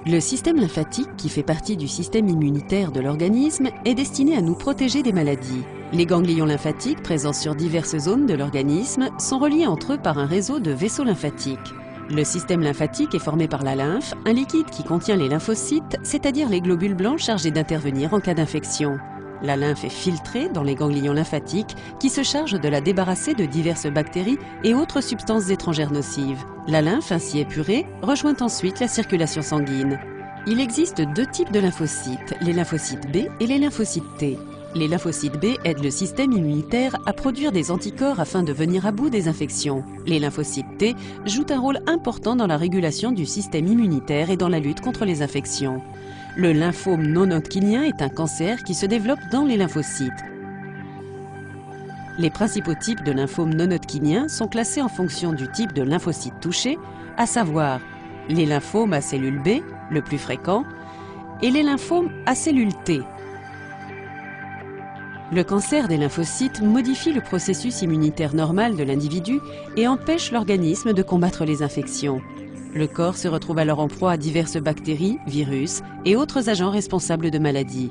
Le système lymphatique, qui fait partie du système immunitaire de l'organisme, est destiné à nous protéger des maladies. Les ganglions lymphatiques, présents sur diverses zones de l'organisme, sont reliés entre eux par un réseau de vaisseaux lymphatiques. Le système lymphatique est formé par la lymphe, un liquide qui contient les lymphocytes, c'est-à-dire les globules blancs chargés d'intervenir en cas d'infection. La lymphe est filtrée dans les ganglions lymphatiques qui se chargent de la débarrasser de diverses bactéries et autres substances étrangères nocives. La lymphe, ainsi épurée, rejoint ensuite la circulation sanguine. Il existe deux types de lymphocytes, les lymphocytes B et les lymphocytes T. Les lymphocytes B aident le système immunitaire à produire des anticorps afin de venir à bout des infections. Les lymphocytes T jouent un rôle important dans la régulation du système immunitaire et dans la lutte contre les infections. Le lymphome non-hodgkinien est un cancer qui se développe dans les lymphocytes. Les principaux types de lymphome non-hodgkinien sont classés en fonction du type de lymphocyte touché, à savoir les lymphomes à cellules B, le plus fréquent, et les lymphomes à cellules T. Le cancer des lymphocytes modifie le processus immunitaire normal de l'individu et empêche l'organisme de combattre les infections. Le corps se retrouve alors en proie à diverses bactéries, virus et autres agents responsables de maladies.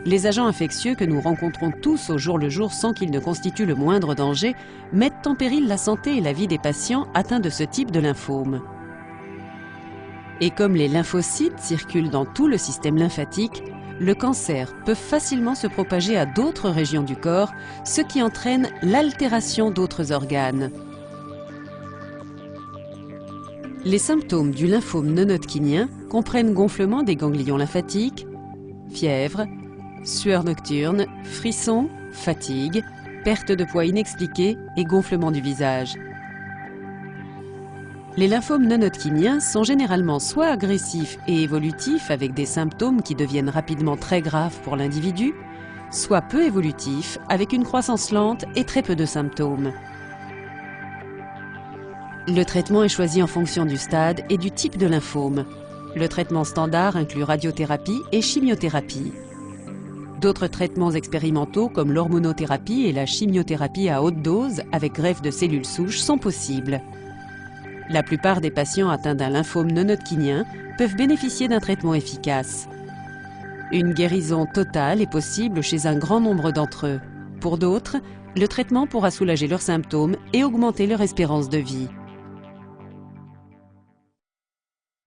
Les agents infectieux que nous rencontrons tous au jour le jour sans qu'ils ne constituent le moindre danger mettent en péril la santé et la vie des patients atteints de ce type de lymphome. Et comme les lymphocytes circulent dans tout le système lymphatique, le cancer peut facilement se propager à d'autres régions du corps, ce qui entraîne l'altération d'autres organes. Les symptômes du lymphome non-hodgkinien comprennent gonflement des ganglions lymphatiques, fièvre, sueur nocturne, frissons, fatigue, perte de poids inexpliquée et gonflement du visage. Les lymphomes non-hodgkiniens sont généralement soit agressifs et évolutifs avec des symptômes qui deviennent rapidement très graves pour l'individu, soit peu évolutifs avec une croissance lente et très peu de symptômes. Le traitement est choisi en fonction du stade et du type de lymphome. Le traitement standard inclut radiothérapie et chimiothérapie. D'autres traitements expérimentaux comme l'hormonothérapie et la chimiothérapie à haute dose avec greffe de cellules souches sont possibles. La plupart des patients atteints d'un lymphome non-hodgkinien peuvent bénéficier d'un traitement efficace. Une guérison totale est possible chez un grand nombre d'entre eux. Pour d'autres, le traitement pourra soulager leurs symptômes et augmenter leur espérance de vie.